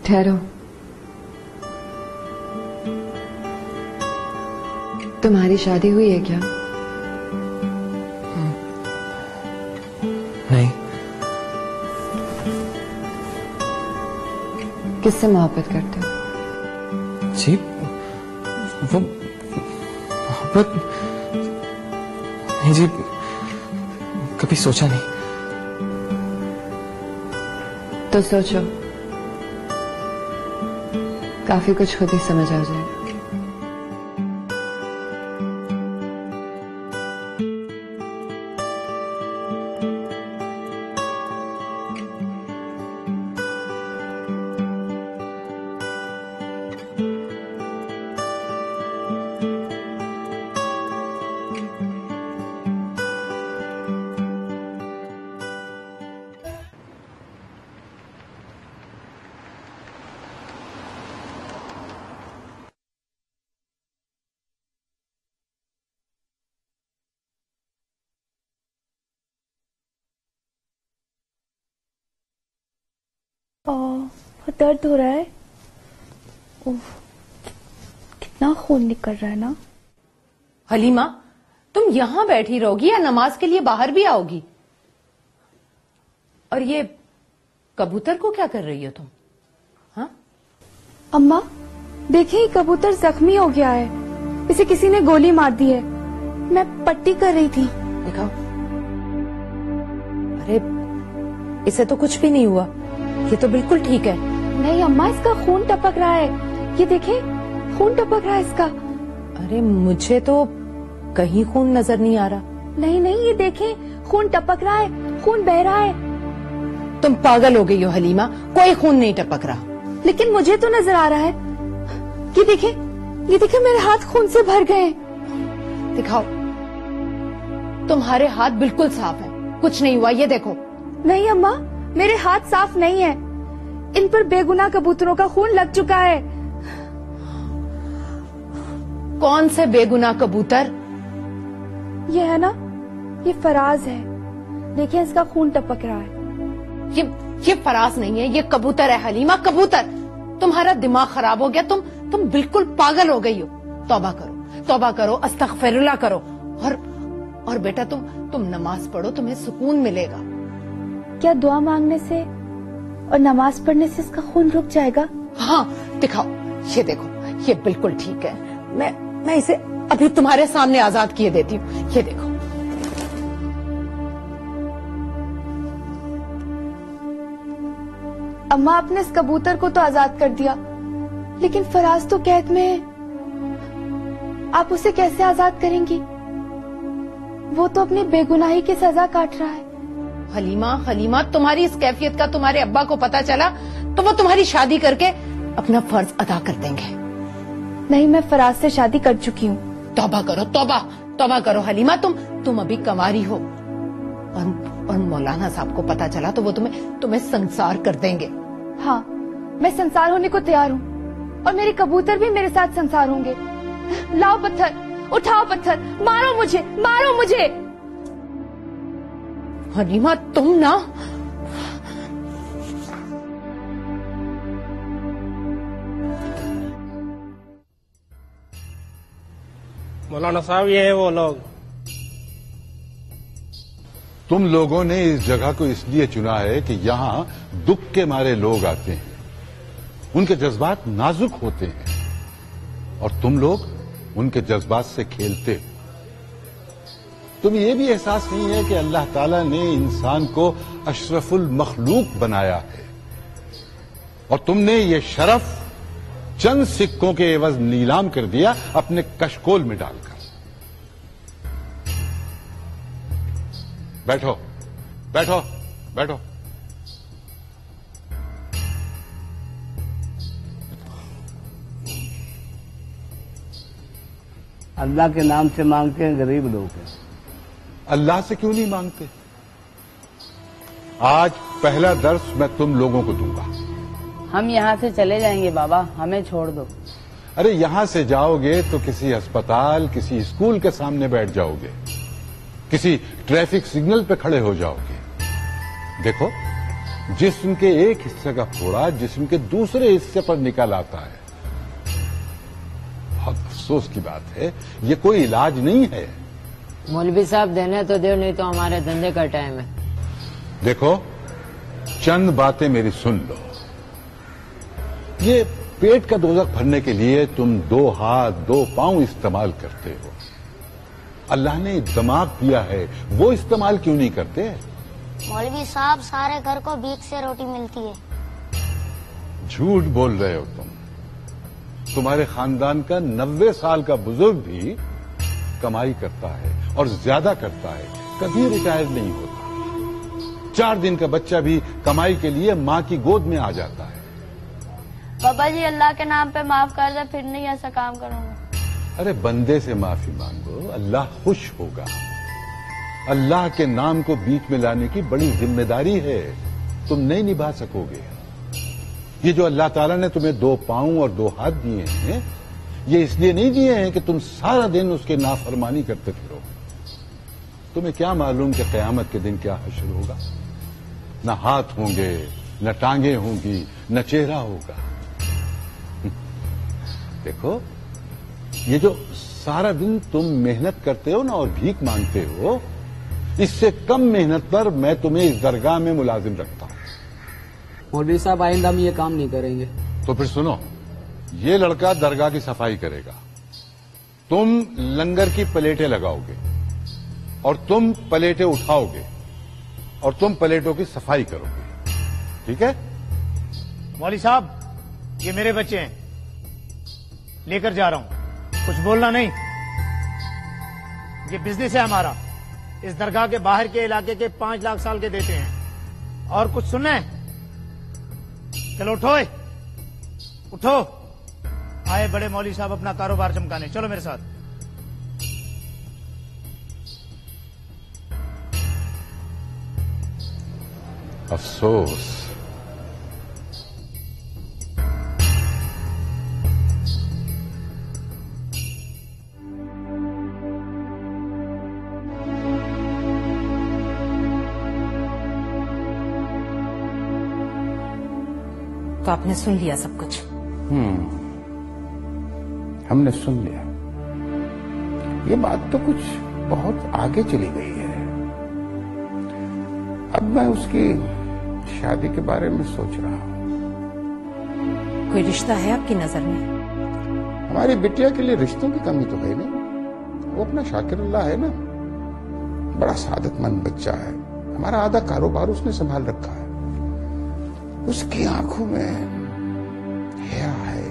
ٹھہرو، تمہاری شادی ہوئی ہے کیا؟ نہیں. کس سے محبت کرتے ہو؟ جی وہ محبت نہیں جی، کبھی سوچا نہیں. تو سوچو، کافی کچھ خود ہی سمجھ آ جائے گا. بہت درد ہو رہا ہے. کتنا خون نکل رہا ہے نا. حلیمہ، تم یہاں بیٹھی رہو گی یا نماز کے لیے باہر بھی آؤ گی؟ اور یہ کبوتر کو کیا کر رہی ہو تم؟ ہاں اماں دیکھیں، یہ کبوتر زخمی ہو گیا ہے، اسے کسی نے گولی مار دی ہے. میں پٹی کر رہی تھی. دکھاؤ. ارے اسے تو کچھ بھی نہیں ہوا، یہ تو بالکل ٹھیک ہے. نہیں اماں، اس کا خون ٹپک رہا ہے. یہ دیکھیں، خون ٹپک رہا ہے اس کا. ارے مجھے تو کہیں خون نظر نہیں آ رہا. نہیں، یہ دیکھیں، خون ٹپک رہا ہے، خون بہ رہا ہے. تم پاگل ہو گئی ہو حلیمہ، کوئی خون نہیں ٹپک رہا. لیکن مجھے تو نظر آ رہا ہے. یہ دیکھیں میرے ہاتھ خون سے بھر گئے ہیں. دکھاؤ. تمہارے ہاتھ بالکل صاف ہیں، کچھ نہیں ہوا. یہ دیکھو. نہیں اماں، میرے ہاتھ صاف نہیں ہیں، ان پر بے گناہ کبوتروں کا خون لگ چکا ہے. کون سے بے گناہ کبوتر؟ یہ ہے نا، یہ فراز ہے. دیکھیں اس کا خون ٹپک رہا ہے. یہ فراز نہیں ہے، یہ کبوتر ہے حلیمہ، کبوتر. تمہارا دماغ خراب ہو گیا، تم بالکل پاگل ہو گئی ہو. توبہ کرو، استغفر اللہ کرو. اور بیٹا تم نماز پڑھو، تمہیں سکون ملے گا. کیا دعا مانگنے سے اور نماز پڑھنے سے اس کا خون رک جائے گا؟ ہاں دکھاؤ. یہ دیکھو، یہ بالکل ٹھیک ہے. میں اسے ابھی تمہارے سامنے آزاد کیے دیتی ہوں. یہ دیکھو. اماں آپ نے اس کبوتر کو تو آزاد کر دیا، لیکن فراز تو قید میں ہے. آپ اسے کیسے آزاد کریں گی؟ وہ تو اپنی بے گناہی کی سزا کاٹ رہا ہے. حلیمہ تمہاری اس کیفیت کا تمہارے ابا کو پتا چلا تو وہ تمہاری شادی کر کے اپنا فرض ادا کر دیں گے. نہیں، میں فراز سے شادی کر چکی ہوں. توبہ کرو، توبہ کرو حلیمہ. تم ابھی کنواری ہو، اور مولانا صاحب کو پتا چلا تو وہ تمہیں سنسار کر دیں گے. ہاں، میں سنسار ہونے کو تیار ہوں، اور میرے کبوتر بھی میرے ساتھ سنسار ہوں گے. لاؤ پتھر، اٹھاؤ پتھر، مارو مجھے. حلیمہ تم نا. مولانا صاحب یہ ہیں وہ لوگ. تم لوگوں نے اس جگہ کو اس لیے چنا ہے کہ یہاں دکھ کے مارے لوگ آتے ہیں، ان کے جذبات نازک ہوتے ہیں، اور تم لوگ ان کے جذبات سے کھیلتے ہو. تمہیں یہ بھی احساس نہیں ہے کہ اللہ تعالیٰ نے انسان کو اشرف المخلوق بنایا ہے، اور تم نے یہ شرف چند سکوں کے عوض نیلام کر دیا اپنے کشکول میں ڈال کر. بیٹھو. اللہ کے نام سے مانگتے ہیں، غریب لوگ ہیں. اللہ سے کیوں نہیں مانگتے؟ آج پہلا درس میں تم لوگوں کو دوں گا. ہم یہاں سے چلے جائیں گے بابا، ہمیں چھوڑ دو. ارے یہاں سے جاؤ گے تو کسی ہسپتال، کسی اسکول کے سامنے بیٹھ جاؤ گے، کسی ٹریفک سگنل پہ کھڑے ہو جاؤ گے. دیکھو जिस्म के एक हिस्से का फोड़ा जिस्म के दूसरे हिस्से पर निकल आता है। बहुत अफसोस की बात है, ये कोई इलाज नहीं है। मौलवी साहब देने तो दो, नहीं तो हमारे धंधे का टाइम है। देखो, चंद बातें मेरी सुन लो। ये पेट का दोजख भरने के लिए तुम 2 हाथ 2 पांव इस्तेमाल करते हो। अल्लाह ने दिमाग दिया है, वो इस्तेमाल क्यों नहीं करते? मौलवी साहब, सारे घर को भीख से रोटी मिलती है। झूठ बोल रहे हो तुम। तुम्हारे खानदान का 90 साल का बुजुर्ग भी कमाई करता है और ज्यादा करता है, कभी रिटायर नहीं होता। 4 दिन का बच्चा भी कमाई के लिए मां की गोद में आ जाता है। बाबा जी, अल्लाह के नाम पे माफ कर दे, फिर नहीं ऐसा काम करूंगा। अरे बंदे से माफी मांगो, अल्लाह खुश होगा। अल्लाह के नाम को बीच में लाने की बड़ी जिम्मेदारी है, तुम नहीं निभा सकोगे। ये जो अल्लाह ताला ने तुम्हें 2 पांव और 2 हाथ दिए हैं, ये इसलिए नहीं दिए हैं कि तुम सारा दिन उसके नाफरमानी करते फिरो। तुम्हें क्या मालूम कि क़यामत के दिन क्या हश्र होगा? न हाथ होंगे, न टांगे होंगी, न चेहरा होगा। देखो, ये जो सारा दिन तुम मेहनत करते हो ना और भीख मांगते हो, इससे कम मेहनत पर मैं तुम्हें इस दरगाह में मुलाजिम रखता हूं। मौलवी साहब, आइंदा हम ये काम नहीं करेंगे। तो फिर सुनो, ये लड़का दरगाह की सफाई करेगा, तुम लंगर की प्लेटें लगाओगे और तुम प्लेटें उठाओगे और तुम प्लेटों की सफाई करोगे, ठीक है? मौलवी साहब, ये मेरे बच्चे हैं, लेकर जा रहा हूं, कुछ बोलना नहीं। ये बिजनेस है हमारा, इस दरगाह के बाहर के इलाके के 5 लाख साल के देते हैं। और कुछ सुनना है? चलो उठो, उठो। आए बड़े मौलवी साहब अपना कारोबार चमकाने, चलो मेरे साथ। अफसोस, तो आपने सुन लिया सब कुछ? हमने सुन लिया। ये बात तो कुछ बहुत आगे चली गई है। अब मैं उसकी शादी के बारे में सोच रहा हूं। कोई रिश्ता है आपकी नजर में? हमारी बिटिया के लिए रिश्तों की कमी तो है नहीं। वो अपना शाकिरुल्लाह है ना, बड़ा सादतमंद बच्चा है। हमारा आधा कारोबार उसने संभाल रखा है। उसकी आंखों में हया है।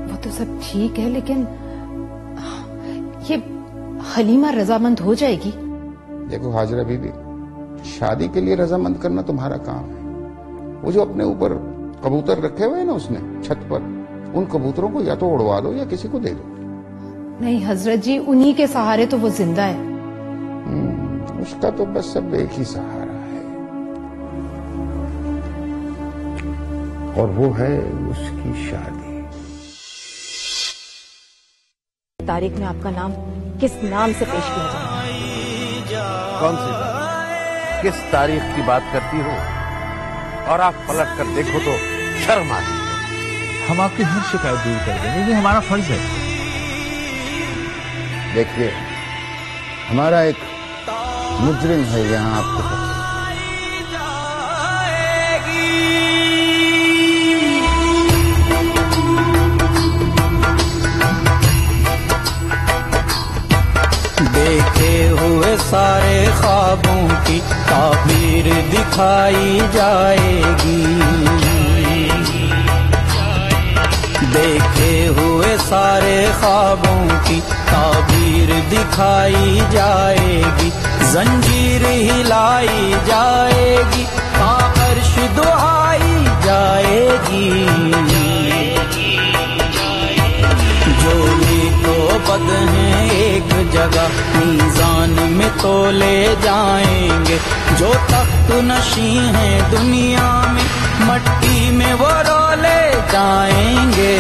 वो तो सब ठीक है, लेकिन ये हलीमा रजामंद हो जाएगी? देखो हाजरा बीबी, शादी के लिए रजामंद करना तुम्हारा काम है। वो जो अपने ऊपर कबूतर रखे हुए हैं ना उसने छत पर, उन कबूतरों को या तो उड़वा दो या किसी को दे दो। नहीं हजरत जी, उन्हीं के सहारे तो वो जिंदा है। उसका तो बस सब एक ही सहारा है, और वो है उसकी शादी। तारीख में आपका नाम किस नाम से पेश किया जाए? कौन सी तारीख? किस तारीख की बात करती हो? और आप पलट कर देखो तो शर्म आती है। हम आपकी हर शिकायत दूर कर देंगे, ये हमारा फर्ज है। देखिए, हमारा एक मुजरिम है यहाँ आपके पास। देखे हुए सारे ख्वाबों की ताबीर दिखाई जाएगी। देखे हुए सारे ख्वाबों की ताबीर दिखाई जाएगी। जंजीर हिलाई जाएगी, अर्श दुहाई जाएगी। जो तो बद हैं एक जगह मीज़ान में तोले जाएंगे। जो तख्त नशी हैं दुनिया में मट्टी में वो रोले जाएंगे।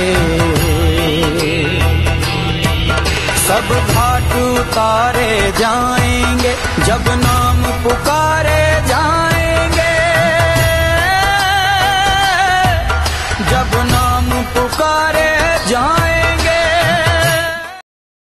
सब घाट उतारे जाएंगे, जब नाम पुकारे जाएंगे।